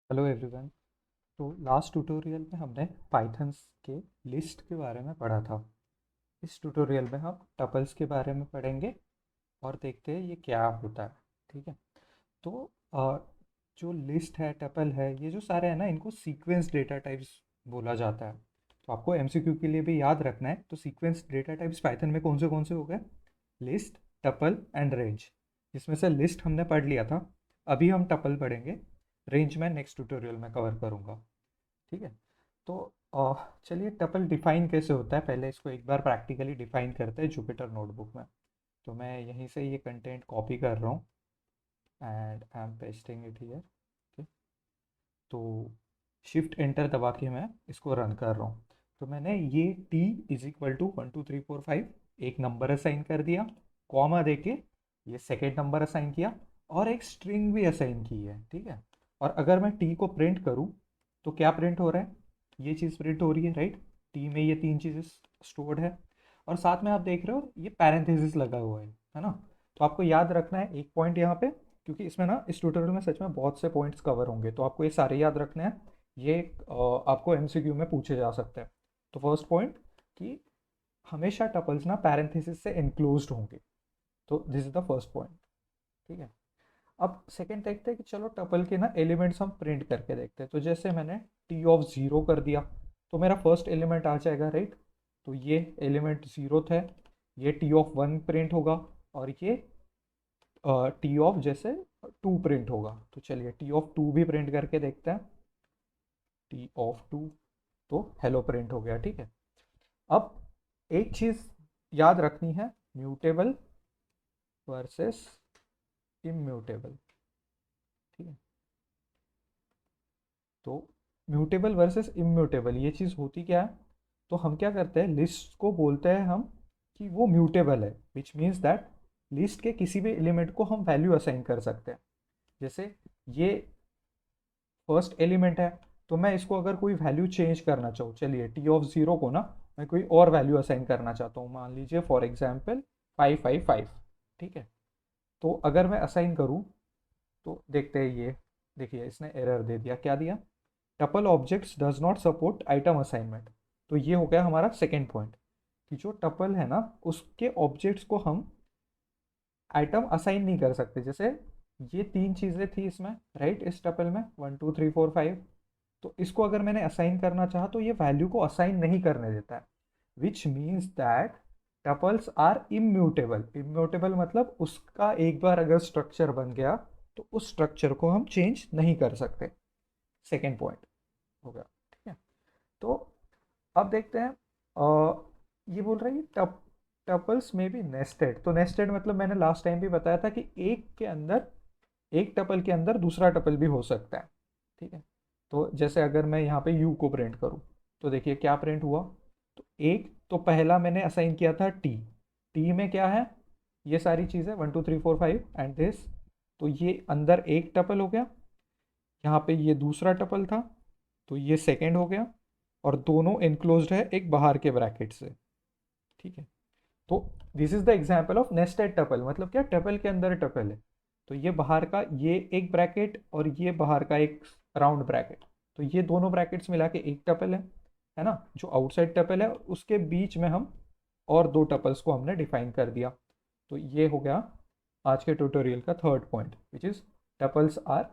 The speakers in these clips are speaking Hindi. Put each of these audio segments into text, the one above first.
Hello everyone. तो लास्ट ट्यूटोरियल में हमने पाइथन्स के लिस्ट के बारे में पढ़ा था। इस ट्यूटोरियल में हम टपल्स के बारे में पढ़ेंगे और देखते हैं ये क्या होता है। ठीक है। तो जो लिस्ट है, टपल है, ये जो सारे हैं ना, इनको सीक्वेंस डेटा टाइप्स बोला जाता है। तो आपको एमसीक्यू के लिए भी याद रखना है। तो सीक्वेंस डेटा टाइप्स पाइथन में कौन से हो गए? List, tuple and range. जिसमें से लिस्ट हमने पढ़ लिया था। अभी हम टपल पढ़ेंगे। रेंज में नेक्स्ट ट्यूटोरियल में कवर करूँगा। ठीक है। तो चलिए, टपल डिफाइन कैसे होता है, पहले इसको एक बार प्रैक्टिकली डिफाइन करते हैं जुपिटर नोटबुक में। तो मैं यहीं से ये कंटेंट कॉपी कर रहा हूँ and I am pasting it here. Okay. तो शिफ्ट एंटर दबा के मैं इसको रन कर रहा हूँ। तो मैंने ये टी इज इक्वल टू 1 2 3 4 5 एक नंबर असाइन कर दिया, कॉमा देके ये सेकेंड नंबर असाइन किया और एक स्ट्रिंग भी असाइन की है। ठीक है। और अगर मैं टी को प्रिंट करूँ तो क्या प्रिंट हो रहा है? ये चीज़ प्रिंट हो रही है, राइट। टी में ये तीन चीज़ें स्टोर्ड है। और साथ में आप देख रहे हो ये पैरेंथेसिस लगा हुआ है ना। तो आपको याद रखना है एक पॉइंट यहाँ पे, क्योंकि इसमें ना इस ट्यूटोरियल में सच में बहुत से पॉइंट्स कवर होंगे, तो आपको ये सारे याद रखने हैं। ये आपको एमसीक्यू में पूछे जा सकते हैं। तो फर्स्ट पॉइंट कि हमेशा टपल्स ना पैरेंथेसिस से एनक्लोज्ड होंगे। तो this is the first point. ठीक है। अब सेकंड देखते हैं कि चलो टपल के ना एलिमेंट्स हम प्रिंट करके देखते हैं। तो जैसे मैंने टी ऑफ ज़ीरो कर दिया तो मेरा फर्स्ट एलिमेंट आ जाएगा, राइट। तो ये एलिमेंट ज़ीरो है। ये टी ऑफ वन प्रिंट होगा और ये टी ऑफ जैसे टू प्रिंट होगा। तो चलिए टी ऑफ टू भी प्रिंट करके देखते हैं। टी ऑफ टू, तो हेलो प्रिंट हो गया। ठीक है। अब एक चीज़ याद रखनी है, म्यूटेबल वर्सेस इम्यूटेबल। ठीक है। तो म्यूटेबल वर्सेस इम्यूटेबल ये चीज़ होती क्या है? तो हम क्या करते हैं, लिस्ट को बोलते हैं हम कि वो म्यूटेबल है, विच मीन्स दैट लिस्ट के किसी भी एलिमेंट को हम वैल्यू असाइन कर सकते हैं। जैसे ये फर्स्ट एलिमेंट है, तो मैं इसको अगर कोई वैल्यू चेंज करना चाहूँ, चलिए टी ऑफ ज़ीरो को ना मैं कोई और वैल्यू असाइन करना चाहता हूँ, मान लीजिए फॉर एग्जाम्पल 555। ठीक है। तो अगर मैं असाइन करूँ तो देखते हैं, ये देखिए इसने एरर दे दिया। क्या दिया? Tuple objects does not support item assignment. तो ये हो गया हमारा सेकेंड पॉइंट कि जो टपल है ना, उसके ऑब्जेक्ट्स को हम आइटम असाइन नहीं कर सकते। जैसे ये तीन चीज़ें थी इसमें, राइट, इस टपल में 1 2 3 4 5। तो इसको अगर मैंने असाइन करना चाहा तो ये वैल्यू को असाइन नहीं करने देता है, which means that tuples are immutable. Immutable मतलब उसका एक बार अगर स्ट्रक्चर बन गया तो उस स्ट्रक्चर को हम चेंज नहीं कर सकते। सेकेंड पॉइंट हो गया। ठीक है। तो अब देखते हैं, ये बोल रहा है कि टपल्स में भी नेस्टेड। तो नेस्टेड मतलब मैंने लास्ट टाइम भी बताया था कि एक के अंदर, एक टपल के अंदर दूसरा टपल भी हो सकता है। ठीक है। तो जैसे अगर मैं यहाँ पे यू को प्रिंट करूँ तो देखिए क्या प्रिंट हुआ। तो एक तो पहला मैंने असाइन किया था टी। टी में क्या है? ये सारी चीज़ें 1 2 3 4 5 एंड दिस। तो ये अंदर एक टपल हो गया, यहाँ पे ये दूसरा टपल था, तो ये सेकेंड हो गया। और दोनों एनक्लोज्ड है एक बाहर के ब्रैकेट से। ठीक है। तो this is the example of nested tuple. मतलब क्या? टपल के अंदर टपल है। तो ये बाहर का ये एक ब्रैकेट और ये बाहर का एक राउंड ब्रैकेट, तो ये दोनों ब्रैकेट्स मिला के एक टपल है ना, जो आउटसाइड टपल है। उसके बीच में हम और दो टपल्स को हमने डिफाइन कर दिया। तो ये हो गया आज के ट्यूटोरियल का third point, which is tuples are,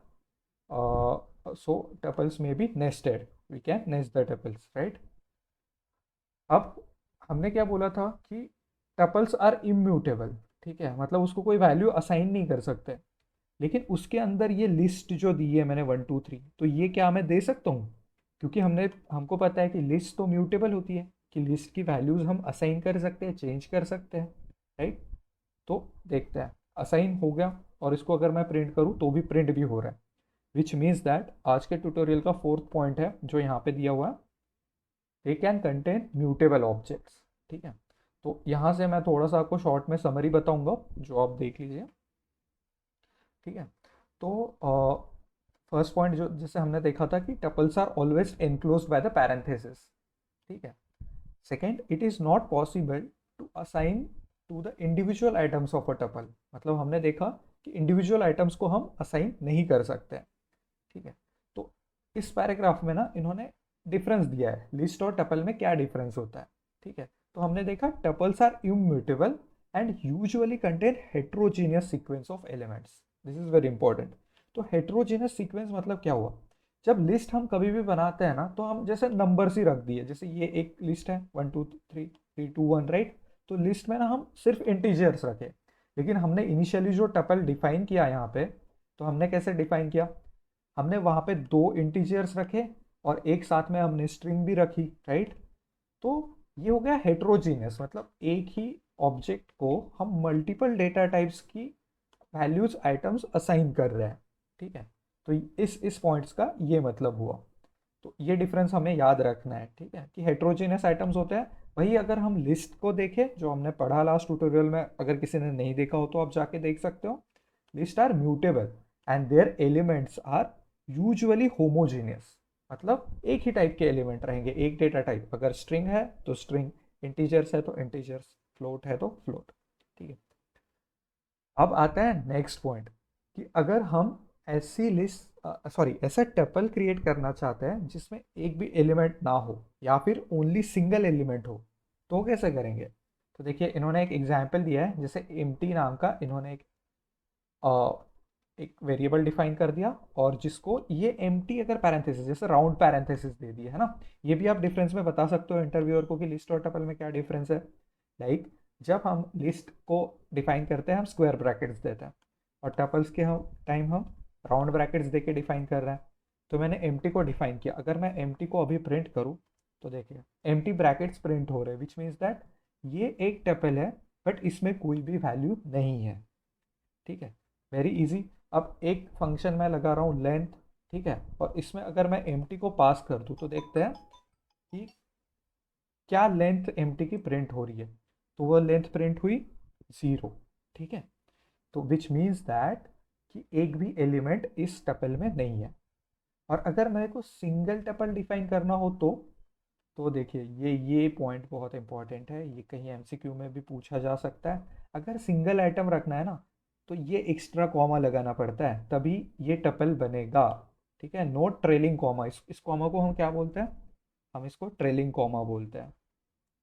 so tuples may be nested. We can nest the tuples, right? अब हमने क्या बोला था कि टपल्स आर इम्यूटेबल। ठीक है। मतलब उसको कोई वैल्यू असाइन नहीं कर सकते। लेकिन उसके अंदर ये लिस्ट जो दी है मैंने 1 2 3, तो ये क्या मैं दे सकता हूँ? क्योंकि हमको पता है कि लिस्ट तो म्यूटेबल होती है, कि लिस्ट की वैल्यूज हम असाइन कर सकते हैं, चेंज कर सकते हैं, राइट। तो देखते हैं, असाइन हो गया और इसको अगर मैं प्रिंट करूँ तो भी प्रिंट भी हो रहा है, विच मीन्स दैट आज के ट्यूटोरियल का फोर्थ पॉइंट है जो यहाँ पे दिया हुआ है, they can contain mutable objects. ठीक है। तो यहाँ से मैं थोड़ा सा आपको शॉर्ट में समरी बताऊंगा जो आप देख लीजिए। ठीक है। तो फर्स्ट पॉइंट जो जैसे हमने देखा था कि tuples are always enclosed by the parenthesis. ठीक है। Second, it is not possible to assign to the individual items of a tuple. मतलब हमने देखा कि इंडिविजुअल आइटम्स को हम असाइन नहीं कर सकते। ठीक है। तो इस पैराग्राफ में ना इन्होंने डिफरेंस दिया है, लिस्ट और टपल में क्या डिफरेंस होता है। ठीक है, तो हमने देखा tuples are immutable and usually contain heterogeneous sequence of elements. This is very important. तो हेट्रोजीनियस सीक्वेंस मतलब क्या हुआ, जब लिस्ट हम कभी भी बनाते हैं ना तो हम जैसे नंबर्स ही रख दिए, जैसे ये एक लिस्ट है 1 2 3 3 2 1, राइट। तो लिस्ट में ना हम सिर्फ इंटीजर्स रखे, लेकिन हमने इनिशियली जो टपल डिफाइन किया यहाँ पे, तो हमने कैसे डिफाइन किया, हमने वहां पे दो इंटीजर्स रखे और एक साथ में हमने स्ट्रिंग भी रखी, राइट। तो ये हो गया हेट्रोजीनियस, मतलब एक ही ऑब्जेक्ट को हम मल्टीपल डेटा टाइप्स की वैल्यूज आइटम्स असाइन कर रहे हैं। ठीक है, तो इस पॉइंट्स का ये मतलब हुआ। तो ये डिफरेंस हमें याद रखना है, ठीक है, कि हेट्रोजीनियस आइटम्स होते हैं। वही अगर हम लिस्ट को देखें जो हमने पढ़ा लास्ट ट्यूटोरियल में, अगर किसी ने नहीं देखा हो तो आप जाके देख सकते हो। List are mutable and their elements are usually homogeneous, मतलब एक ही टाइप के एलिमेंट रहेंगे, एक डेटा टाइप। अगर स्ट्रिंग है तो स्ट्रिंग, इंटीजर्स है तो इंटीजर्स, फ्लोट है तो फ्लोट। ठीक है, अब आता है नेक्स्ट पॉइंट कि अगर हम ऐसी लिस्ट सॉरी ऐसा टपल क्रिएट करना चाहते हैं जिसमें एक भी एलिमेंट ना हो या फिर ओनली सिंगल एलिमेंट हो, तो कैसे करेंगे। तो देखिए इन्होंने एक एग्जांपल दिया है, जैसे एम्प्टी नाम का इन्होंने एक वेरिएबल डिफाइन कर दिया, और जिसको ये एम्प्टी अगर पैरेंथेसिस जैसे राउंड पैरेंथेसिस दे दिया है ना। ये भी आप डिफरेंस में बता सकते हो इंटरव्यूअर को कि लिस्ट और टपल में क्या डिफरेंस है। लाइक जब हम लिस्ट को डिफाइन करते हैं हम स्क्वायर ब्रैकेट्स देते हैं, और टपल्स के हम टाइम हम राउंड ब्रैकेट्स दे के डिफाइन कर रहे हैं। तो मैंने एम्प्टी को डिफाइन किया, अगर मैं एम्प्टी को अभी प्रिंट करूँ तो देखिए एम्प्टी ब्रैकेट्स प्रिंट हो रहे हैं, विच मीन्स दैट ये एक टपल है बट इसमें कोई भी वैल्यू नहीं है। ठीक है, वेरी इजी। अब एक फंक्शन मैं लगा रहा हूँ लेंथ, ठीक है, और इसमें अगर मैं एम्प्टी को पास कर दूँ तो देखते हैं कि क्या लेंथ एम्प्टी की प्रिंट हो रही है। तो वो लेंथ प्रिंट हुई 0। ठीक है, तो विच मीन्स दैट कि एक भी एलिमेंट इस टपल में नहीं है। और अगर मेरे को सिंगल टपल डिफाइन करना हो तो देखिए ये पॉइंट बहुत इंपॉर्टेंट है, ये कहीं एमसीक्यू में भी पूछा जा सकता है। अगर सिंगल आइटम रखना है ना तो ये एक्स्ट्रा कॉमा लगाना पड़ता है, तभी ये टपल बनेगा। ठीक है, नोट ट्रेलिंग कॉमा, इस कॉमा को हम क्या बोलते हैं, हम इसको ट्रेलिंग कॉमा बोलते हैं।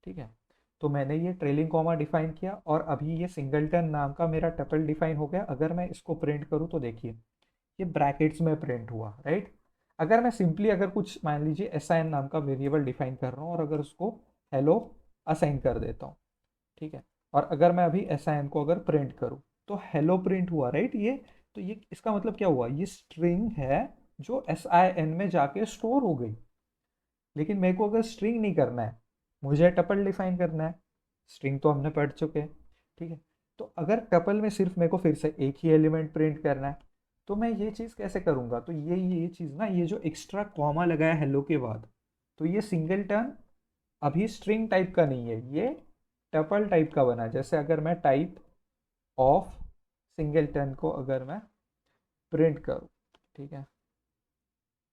ठीक है, तो मैंने ये ट्रेलिंग कॉमा डिफाइन किया और अभी ये सिंगलटन नाम का मेरा टपल डिफाइन हो गया। अगर मैं इसको प्रिंट करूँ तो देखिए ये ब्रैकेट्स में प्रिंट हुआ, राइट। अगर मैं सिंपली अगर कुछ मान लीजिए एस नाम का वेरिएबल डिफाइन कर रहा हूँ और अगर उसको हेलो असाइन कर देता हूँ, ठीक है, और अगर मैं अभी एस को अगर प्रिंट करूँ तो हेलो प्रिंट हुआ, राइट। ये तो ये इसका मतलब क्या हुआ, ये स्ट्रिंग है जो एस में जाके स्टोर हो गई। लेकिन मेरे को अगर स्ट्रिंग नहीं करना है, मुझे टपल डिफाइन करना है। स्ट्रिंग तो हमने पढ़ चुके हैं, ठीक है। तो अगर टपल में सिर्फ मेरे को फिर से एक ही एलिमेंट प्रिंट करना है, तो मैं ये चीज़ कैसे करूँगा, तो ये चीज़ ना, ये जो एक्स्ट्रा कॉमा लगाया हेलो के बाद, तो ये सिंगल टर्न अभी स्ट्रिंग टाइप का नहीं है, ये टपल टाइप का बना है। जैसे अगर मैं टाइप ऑफ सिंगल टर्न को अगर मैं प्रिंट करूँ, ठीक है,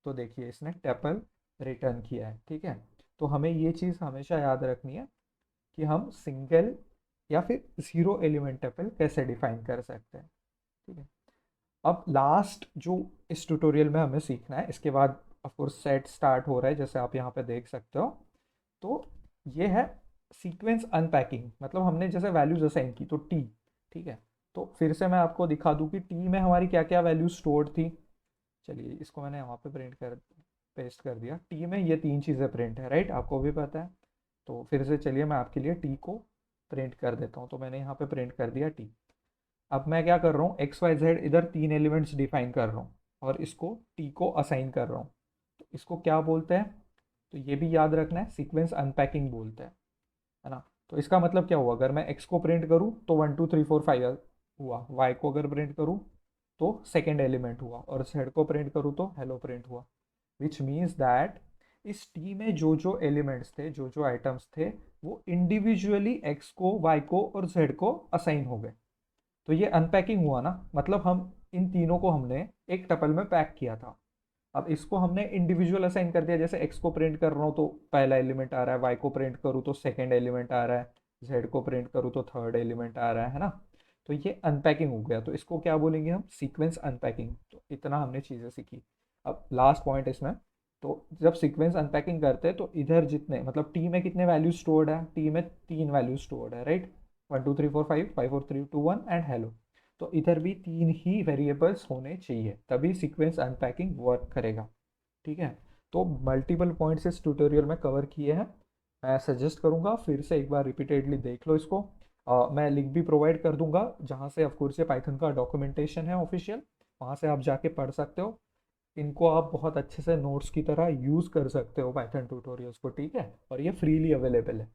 तो देखिए इसने टपल रिटर्न किया है। ठीक है, तो हमें ये चीज़ हमेशा याद रखनी है कि हम सिंगल या फिर जीरो एलिमेंट टपल कैसे डिफाइन कर सकते हैं। ठीक है, अब लास्ट जो इस ट्यूटोरियल में हमें सीखना है, इसके बाद ऑफ कोर्स सेट स्टार्ट हो रहा है जैसे आप यहाँ पे देख सकते हो। तो ये है सीक्वेंस अनपैकिंग, मतलब हमने जैसे वैल्यूज असाइन की तो टी, ठीक है। तो फिर से मैं आपको दिखा दूँ कि टी में हमारी क्या क्या वैल्यूज स्टोर्ड थी। चलिए इसको मैंने वहाँ पे प्रिंट कर पेस्ट कर दिया। टी में ये तीन चीज़ें प्रिंट है, राइट, आपको भी पता है। तो फिर से चलिए मैं आपके लिए टी को प्रिंट कर देता हूँ। तो मैंने यहाँ पे प्रिंट कर दिया टी। अब मैं क्या कर रहा हूँ, एक्स वाई जेड इधर तीन एलिमेंट्स डिफाइन कर रहा हूँ और इसको टी को असाइन कर रहा हूँ। तो इसको क्या बोलते हैं, तो ये भी याद रखना है, सीक्वेंस अनपैकिंग बोलते हैं, है ना। तो इसका मतलब क्या हुआ, अगर मैं एक्स को प्रिंट करूँ तो 1 2 3 4 5 हुआ, वाई को अगर प्रिंट करूँ तो सेकेंड एलिमेंट हुआ, और जेड को प्रिंट करूँ तो हेलो प्रिंट हुआ। विच मीन्स दैट इस टी में जो जो एलिमेंट्स थे, जो जो आइटम्स थे, वो इंडिविजुअली एक्स को, वाई को और जेड को असाइन हो गए। तो ये अनपैकिंग हुआ ना, मतलब हम इन तीनों को हमने एक टपल में पैक किया था। अब इसको हमने इंडिविजुअल असाइन कर दिया, जैसे एक्स को प्रिंट कर रहा हूँ तो पहला एलिमेंट आ रहा है, वाई को प्रिंट करूँ तो सेकेंड एलिमेंट आ रहा है, जेड को प्रिंट करूँ तो थर्ड एलिमेंट आ रहा है ना। तो ये अनपैकिंग हो गया, तो इसको क्या बोलेंगे हम, सीक्वेंस अनपैकिंग। तो इतना हमने चीज़ें सीखी। अब लास्ट पॉइंट इसमें, तो जब सीक्वेंस अनपैकिंग करते हैं तो इधर जितने मतलब टी में कितने वैल्यू स्टोर्ड है, टी में 3 वैल्यू स्टोर्ड है, राइट, 1 2 3 4 5, 5 4 3 2 1 एंड हेलो। तो इधर भी 3 ही वेरिएबल्स होने चाहिए, तभी सीक्वेंस अनपैकिंग वर्क करेगा। ठीक है, तो मल्टीपल पॉइंट्स इस ट्यूटोरियल में कवर किए हैं। मैं सजेस्ट करूंगा फिर से एक बार रिपीटेडली देख लो इसको। मैं लिंक भी प्रोवाइड कर दूंगा जहाँ से ऑफकोर्स ये पाइथन का डॉक्यूमेंटेशन है ऑफिशियल, वहाँ से आप जाके पढ़ सकते हो। इनको आप बहुत अच्छे से नोट्स की तरह यूज़ कर सकते हो पाइथन ट्यूटोरियल्स को, ठीक है, और ये फ्रीली अवेलेबल है।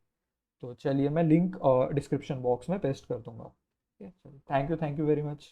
तो चलिए मैं लिंक डिस्क्रिप्शन बॉक्स में पेस्ट कर दूंगा। ठीक है, चलिए, थैंक यू वेरी मच।